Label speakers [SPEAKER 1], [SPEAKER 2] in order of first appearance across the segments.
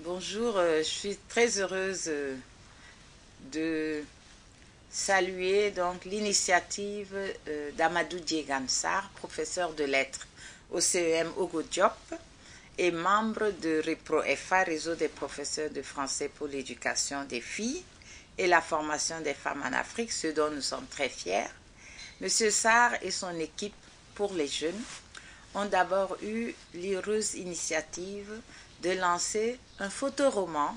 [SPEAKER 1] Bonjour, je suis très heureuse de saluer donc l'initiative d'Amadou Diegansar, professeur de lettres au CEM Ogo Diop et membre de REPRO-FA, Réseau des professeurs de français pour l'éducation des filles et la formation des femmes en Afrique, ce dont nous sommes très fiers. Monsieur Sarr et son équipe pour les jeunes ont d'abord eu l'heureuse initiative de lancer un photoroman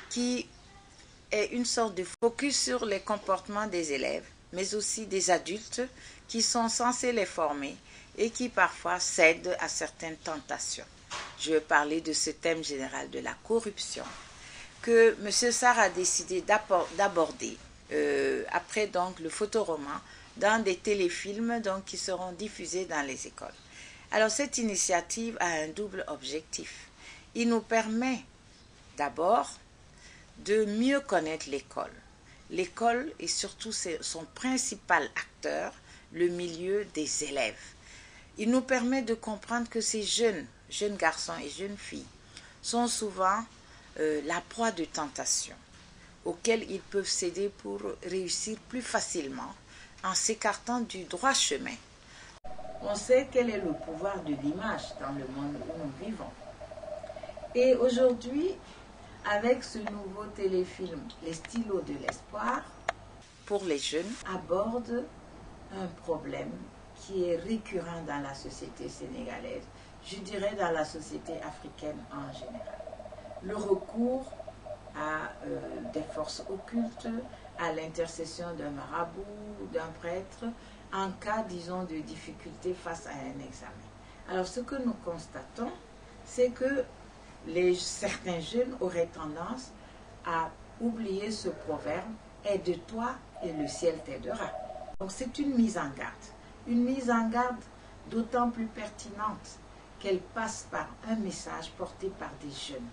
[SPEAKER 1] qui est une sorte de focus sur les comportements des élèves, mais aussi des adultes qui sont censés les former et qui parfois cèdent à certaines tentations. Je vais parler de ce thème général de la corruption que M. Sarr a décidé d'aborder après donc le photoroman dans des téléfilms donc, qui seront diffusés dans les écoles. Alors cette initiative a un double objectif. Il nous permet d'abord de mieux connaître l'école. L'école est surtout son principal acteur, le milieu des élèves. Il nous permet de comprendre que ces jeunes garçons et jeunes filles sont souvent la proie de tentations auxquelles ils peuvent céder pour réussir plus facilement en s'écartant du droit chemin. On sait quel est le pouvoir de l'image dans le monde où nous vivons. Et aujourd'hui, avec ce nouveau téléfilm, Les stylos de l'espoir, pour les jeunes, aborde un problème qui est récurrent dans la société sénégalaise, je dirais dans la société africaine en général. Le recours à des forces occultes, à l'intercession d'un marabout, d'un prêtre, en cas, disons, de difficulté face à un examen. Alors, ce que nous constatons, c'est que certains jeunes auraient tendance à oublier ce proverbe « Aide-toi et le ciel t'aidera ». Donc, c'est une mise en garde d'autant plus pertinente qu'elle passe par un message porté par des jeunes.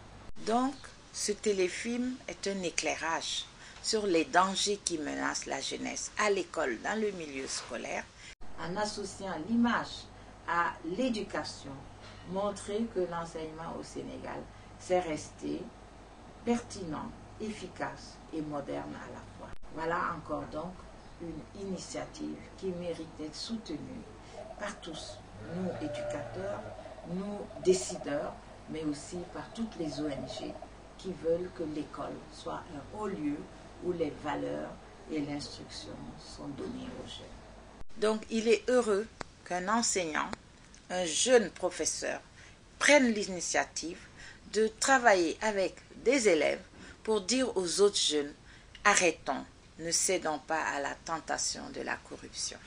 [SPEAKER 1] Donc, ce téléfilm est un éclairage sur les dangers qui menacent la jeunesse à l'école, dans le milieu scolaire, en associant l'image à l'éducation, montrer que l'enseignement au Sénégal s'est resté pertinent, efficace et moderne à la fois. Voilà encore donc une initiative qui mérite d'être soutenue par tous, nous éducateurs, nous décideurs, mais aussi par toutes les ONG qui veulent que l'école soit un haut lieu où les valeurs et l'instruction sont données aux jeunes. Donc il est heureux qu'un enseignant, un jeune professeur, prenne l'initiative de travailler avec des élèves pour dire aux autres jeunes, arrêtons, ne cédons pas à la tentation de la corruption.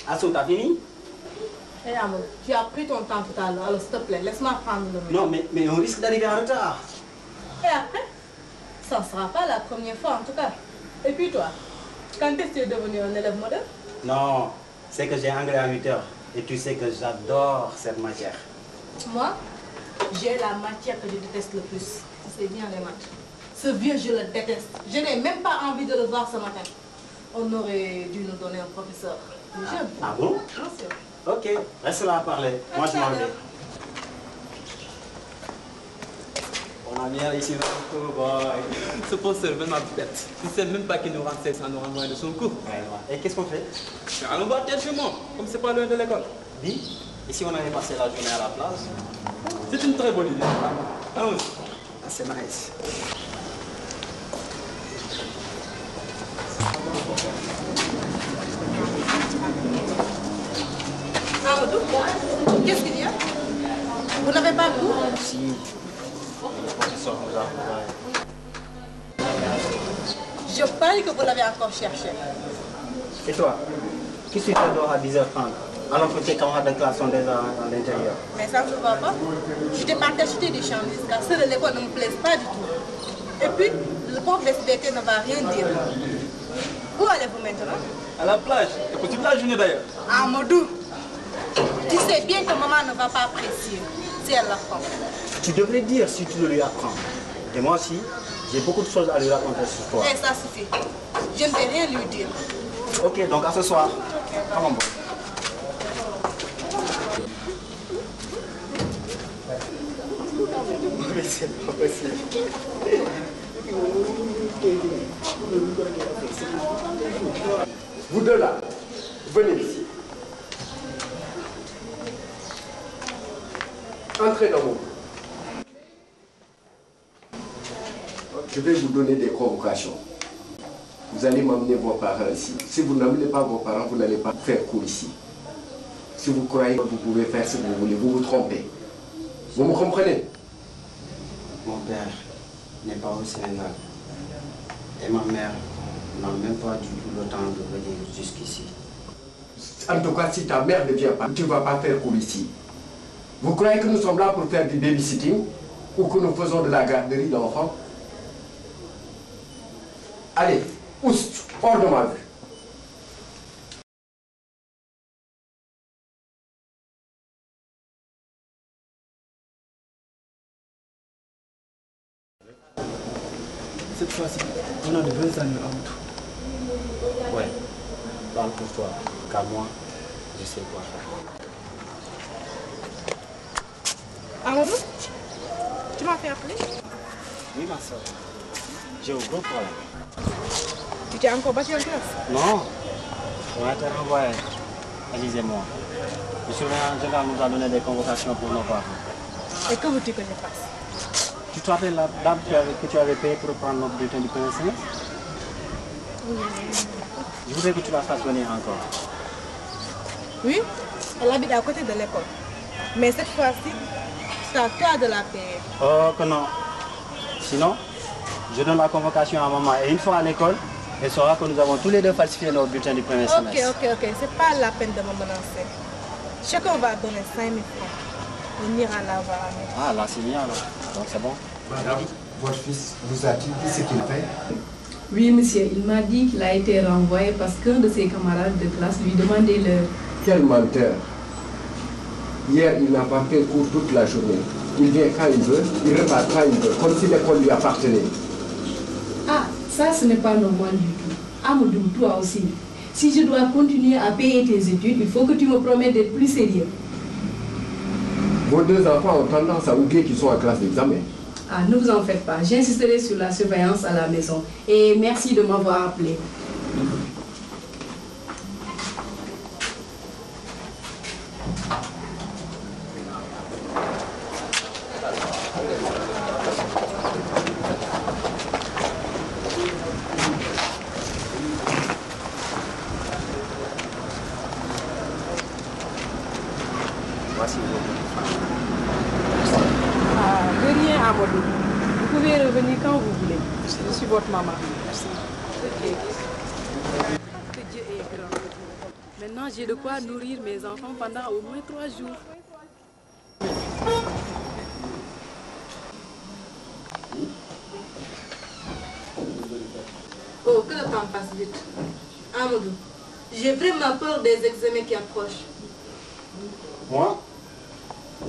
[SPEAKER 2] Asso, t'as fini?
[SPEAKER 3] Hey, Amadou, tu as pris ton temps tout à l'heure, alors s'il te plaît, laisse-moi prendre le menu.
[SPEAKER 2] Non, mais on risque d'arriver en retard.
[SPEAKER 3] Et après? Ça ne sera pas la première fois en tout cas. Et puis toi, quand est-ce que tu es devenu un élève modèle?
[SPEAKER 2] Non, c'est que j'ai anglais à 8 heures. Et tu sais que j'adore cette matière.
[SPEAKER 3] Moi, j'ai la matière que je déteste le plus. C'est bien les maths. Ce vieux, je le déteste. Je n'ai même pas envie de le voir ce matin. On aurait dû nous donner un professeur plus jeune.
[SPEAKER 2] Ah bon?
[SPEAKER 3] Bien sûr.
[SPEAKER 2] Ok, reste là à parler. Moi, je m'en vais.
[SPEAKER 4] On a bien ici notre boy. Ce professeur est ma bête. Il ne sait même pas qu'il nous renseigne sans nous renvoyer de son cours.
[SPEAKER 2] Et qu'est-ce qu'on fait?
[SPEAKER 4] Allons voir chez moi, comme c'est pas loin de l'école.
[SPEAKER 2] Dis, et si on avait passé la journée à la place?
[SPEAKER 4] C'est une très bonne idée. Allons-y.
[SPEAKER 2] Ah, c'est nice.
[SPEAKER 3] Amadou, qu'est-ce qu'il y a? Vous n'avez pas de goût?
[SPEAKER 2] Si, le professeur nous a envoyé.
[SPEAKER 3] Je parie que vous l'avez encore cherché.
[SPEAKER 2] Et toi, qu'est-ce que tu adores à 10h30? alors que tes camarades de classe sont déjà à l'intérieur.
[SPEAKER 3] Mais ça ne se va pas. Je t'ai pas acheté des chandelles car ceux de l'école ne me plaisent pas du tout. Et puis, le prof d'SBT ne va rien dire. Où allez-vous maintenant?
[SPEAKER 4] À la plage. Et pour toute la journée d'ailleurs.
[SPEAKER 3] Amadou, tu sais bien que maman ne va pas apprécier si elle l'apprend.
[SPEAKER 2] Tu devrais dire si tu le lui apprends. Et moi aussi, j'ai beaucoup de choses à lui raconter ce soir.
[SPEAKER 3] Et ça suffit. Je ne vais rien lui dire.
[SPEAKER 2] Ok, donc à ce soir. Comment bon? Mais c'est pas possible.
[SPEAKER 5] Vous deux là, venez ici. Entrez dans mon groupe. Je vais vous donner des convocations. Vous allez m'amener vos parents ici. Si vous n'amenez pas vos parents, vous n'allez pas faire cours ici. Si vous croyez que vous pouvez faire ce que vous voulez, vous vous trompez. Vous me comprenez?
[SPEAKER 2] Mon père n'est pas au Sénégal. Et ma mère n'a même pas du tout le temps de venir jusqu'ici.
[SPEAKER 5] En tout cas, si ta mère ne vient pas, tu ne vas pas faire cours ici. Vous croyez que nous sommes là pour faire du babysitting ou que nous faisons de la garderie d'enfants? Allez, oust, hors de ma vue.
[SPEAKER 4] Cette fois-ci, on a de belles années en tout.
[SPEAKER 2] Ouais, parle pour toi, car moi, je sais quoi faire.
[SPEAKER 3] Amadou, tu m'as fait appeler?
[SPEAKER 2] Oui, ma soeur, j'ai un gros problème.
[SPEAKER 3] Tu t'es encore battu en classe?
[SPEAKER 2] Non, on a été renvoyé, Élise et moi. Le surveillant général nous a donné des convocations pour nos parents.
[SPEAKER 3] Et que veux-tu que je fasse?
[SPEAKER 2] Tu te rappelles la dame que tu avais payée pour prendre notre bulletin du premier semestre?
[SPEAKER 3] Oui.
[SPEAKER 2] Je voudrais que tu la fasses venir encore.
[SPEAKER 3] Oui, elle habite à côté de l'école. Mais cette fois-ci, c'est à toi de la payer.
[SPEAKER 2] Oh, que non. Sinon, je donne la convocation à maman et une fois à l'école, elle saura que nous avons tous les deux falsifié notre bulletin du premier semestre.
[SPEAKER 3] Ok. C'est pas la peine de me menacer. Chacun va donner 5 000 francs. On ira la voir.
[SPEAKER 2] Ah, là, c'est bien, là. Donc, c'est bon.
[SPEAKER 5] Madame, votre fils vous a-t-il dit ce qu'il fait?
[SPEAKER 6] Oui, monsieur, il m'a dit qu'il a été renvoyé parce qu'un de ses camarades de classe lui demandait l'heure.
[SPEAKER 5] Quel menteur! Hier, il n'a pas fait cours toute la journée. Il vient quand il veut, il repart quand il veut, comme si l'école lui appartenait.
[SPEAKER 6] Ah, ça, ce n'est pas normal du tout. Amadou, toi aussi. Si je dois continuer à payer tes études, il faut que tu me promettes d'être plus sérieux.
[SPEAKER 5] Vos deux enfants ont tendance à oublier qu'ils sont en classe d'examen.
[SPEAKER 6] Ah, ne vous en faites pas. J'insisterai sur la surveillance à la maison. Et merci de m'avoir appelé.
[SPEAKER 2] Voici vos petits frères.
[SPEAKER 6] Ah, de rien, Amadou. Vous pouvez revenir quand vous voulez. Je suis votre maman. Merci. Que Dieu est grand. Maintenant, j'ai de quoi nourrir mes enfants pendant au moins 3 jours.
[SPEAKER 3] Oh, que le temps passe vite. Amadou, j'ai vraiment peur des examens qui approchent.
[SPEAKER 2] Moi,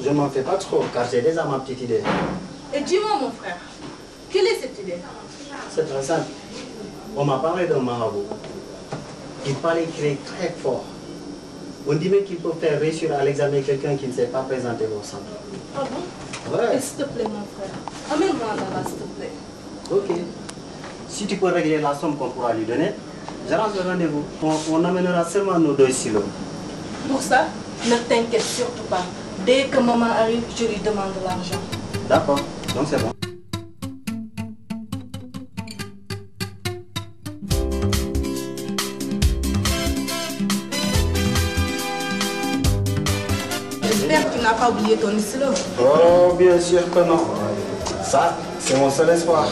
[SPEAKER 2] je ne m'en fais pas trop, car j'ai déjà ma petite idée.
[SPEAKER 3] Et dis-moi, mon frère, quelle est cette idée?
[SPEAKER 2] C'est très simple. On m'a parlé d'un marabout. Il parle écrire très fort. On dit même qu'il peut faire réussir à l'examen quelqu'un qui ne s'est pas présenté au centre.
[SPEAKER 3] Ah bon?
[SPEAKER 2] Ouais.
[SPEAKER 3] Et s'il te plaît, mon frère, amène-moi là-bas, s'il te plaît.
[SPEAKER 2] Ok. Si tu peux régler la somme qu'on pourra lui donner, j'arrange le rendez-vous. On amènera seulement nos 2 silos.
[SPEAKER 3] Pour ça, ne t'inquiète surtout pas. Dès que maman arrive, je lui demande l'argent.
[SPEAKER 2] D'accord, donc c'est bon.
[SPEAKER 3] J'espère que tu n'as pas oublié ton stylo.
[SPEAKER 2] Oh, bien sûr que non. Ça, c'est mon seul espoir.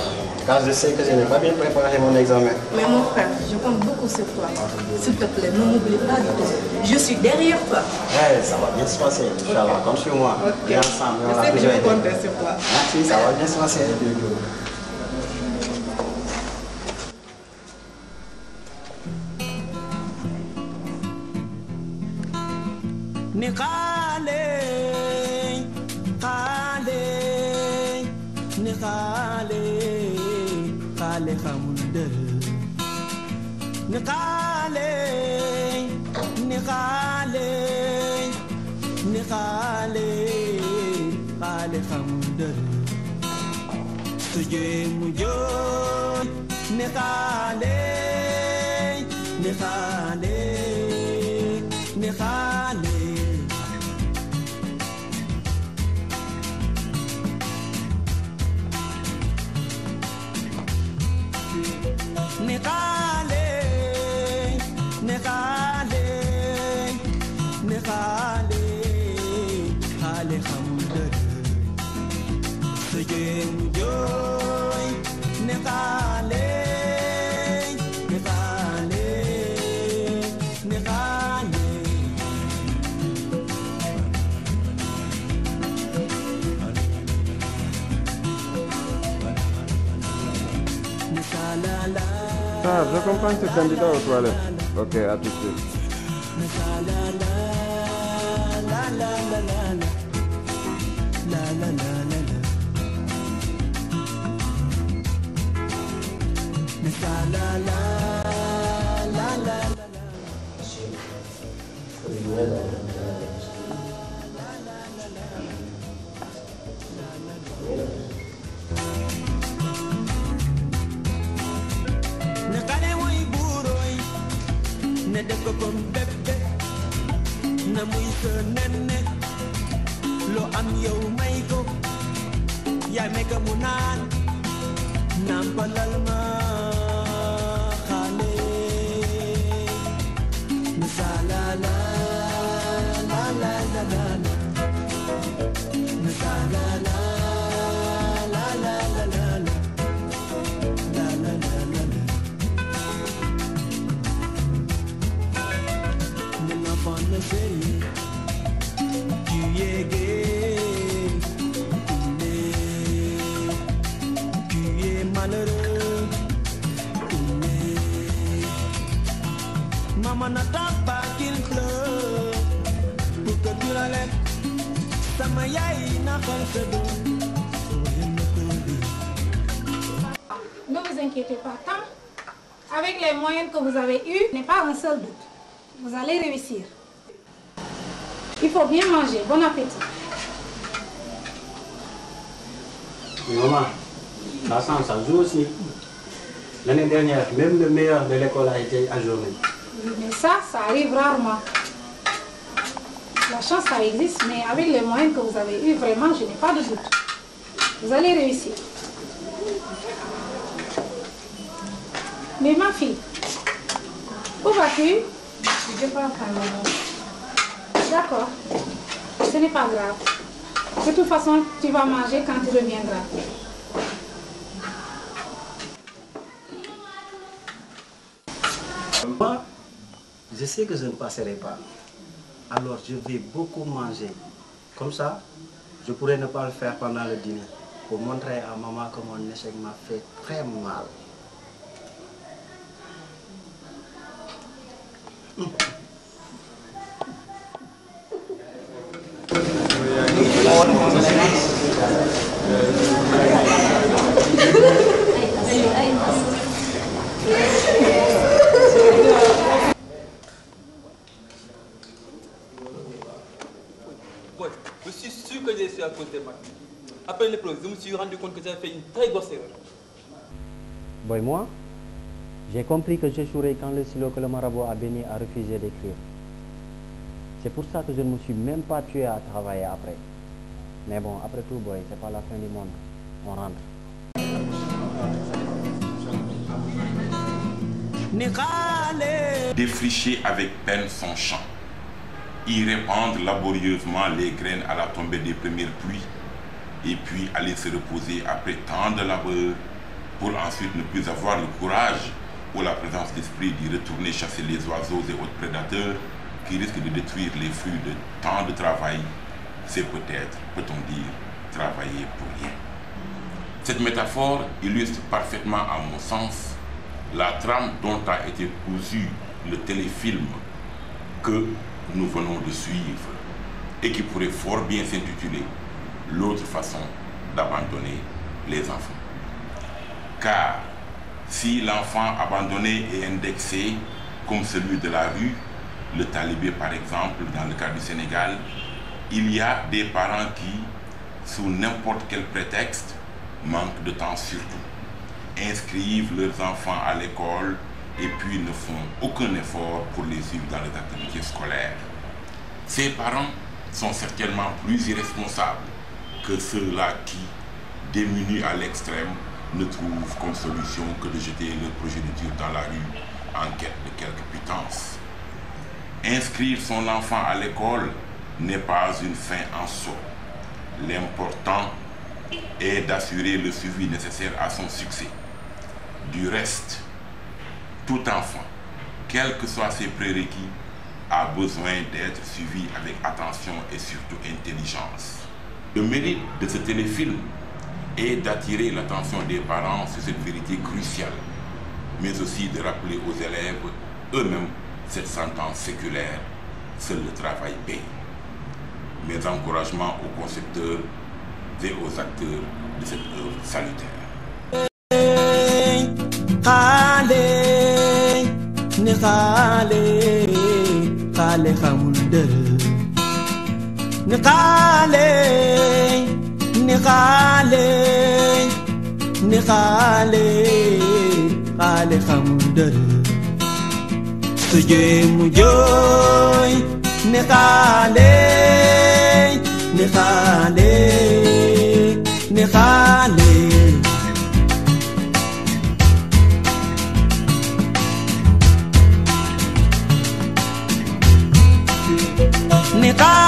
[SPEAKER 2] car je sais que je n'ai pas bien préparé mon examen.
[SPEAKER 3] Mais mon frère, je compte beaucoup sur toi. S'il te plaît, ne m'oublie pas du tout. Je suis derrière toi.
[SPEAKER 2] Ouais, ça va bien se passer, Inch'Allah, compte sur moi.
[SPEAKER 3] Ok.
[SPEAKER 2] Et ensemble, on
[SPEAKER 3] Je
[SPEAKER 2] a
[SPEAKER 3] sais que je
[SPEAKER 2] besoin
[SPEAKER 3] peux compter sur toi.
[SPEAKER 2] Merci, ça va bien se passer.
[SPEAKER 7] ni xaale xaale ni xaale xaale xamul dara ni xaale ni xaale ni xaale xaale xamul dara su jooy mu jooy ni xaale ni xaale ni xaale Nekale, nekale, nekale, kale hamdar, tujhe mujoy, nekale, nekale, nekale.
[SPEAKER 8] Ah, j'accompagne ce candidat aux toilettes. Ok, à tout de suite.
[SPEAKER 7] Nakale muy buroy, ne def ko comme bébé, na muy sa nenne, lo am yow may ko, yaay may ko mu naan, nampalal ma xale, misala la la la la la la, misala la la la la la la. Tu es gai, tu es malheureux, maman n'attend pas qu'il pleure pour que tu la lèves. Sama yaay naqal sa doom.
[SPEAKER 9] Ne vous inquiétez pas tant. Avec les moyens que vous avez eus, il n'y a pas un seul doute. Vous allez réussir. Il faut bien manger. Bon appétit.
[SPEAKER 2] Maman, la chance, ça joue aussi. L'année dernière, même le meilleur de l'école a été ajourné.
[SPEAKER 9] Mais ça arrive rarement. La chance, ça existe, mais avec les moyens que vous avez eus, vraiment, je n'ai pas de doute. Vous allez réussir. Mais ma fille, où vas-tu? Je vais pas faire maman. D'accord, ce n'est pas grave. De toute façon, tu vas manger quand tu reviendras.
[SPEAKER 2] Moi, je sais que je ne passerai pas. Alors je vais beaucoup manger. Comme ça, je pourrais ne pas le faire pendant le dîner. Pour montrer à maman que mon échec m'a fait très mal.
[SPEAKER 4] Ouais, je suis sûr que je suis à côté de moi. Après l'épreuve, je me suis rendu compte que j'avais fait une très grosse erreur.
[SPEAKER 10] Boy, moi, j'ai compris que j'échouerai quand le stylo que le marabout a béni a refusé d'écrire. C'est pour ça que je ne me suis même pas tué à travailler après. Mais bon, après tout, boy, c'est pas la fin du monde. On rentre.
[SPEAKER 11] Défricher avec peine son champ, y répandre laborieusement les graines à la tombée des premières pluies, et puis aller se reposer après tant de labeur pour ensuite ne plus avoir le courage ou la présence d'esprit d'y retourner chasser les oiseaux et autres prédateurs qui risquent de détruire les fruits de tant de travail, c'est peut-être, peut-on dire, travailler pour rien. Cette métaphore illustre parfaitement, à mon sens, la trame dont a été cousu le téléfilm que nous venons de suivre et qui pourrait fort bien s'intituler « L'autre façon d'abandonner les enfants ». Car si l'enfant abandonné est indexé comme celui de la rue, le talibé par exemple, dans le cas du Sénégal, il y a des parents qui, sous n'importe quel prétexte, manquent de temps surtout, inscrivent leurs enfants à l'école et puis ne font aucun effort pour les suivre dans les activités scolaires. Ces parents sont certainement plus irresponsables que ceux-là qui, démunis à l'extrême, ne trouvent comme solution que de jeter leur progéniture dans la rue en quête de quelque pitance. Inscrire son enfant à l'école n'est pas une fin en soi. L'important est d'assurer le suivi nécessaire à son succès. Du reste, tout enfant, quels que soient ses prérequis, a besoin d'être suivi avec attention et surtout intelligence. Le mérite de ce téléfilm est d'attirer l'attention des parents sur cette vérité cruciale, mais aussi de rappeler aux élèves eux-mêmes cette sentence séculaire, seul le travail paye. Mes encouragements aux concepteurs et aux acteurs de cette œuvre salutaire.
[SPEAKER 7] Nika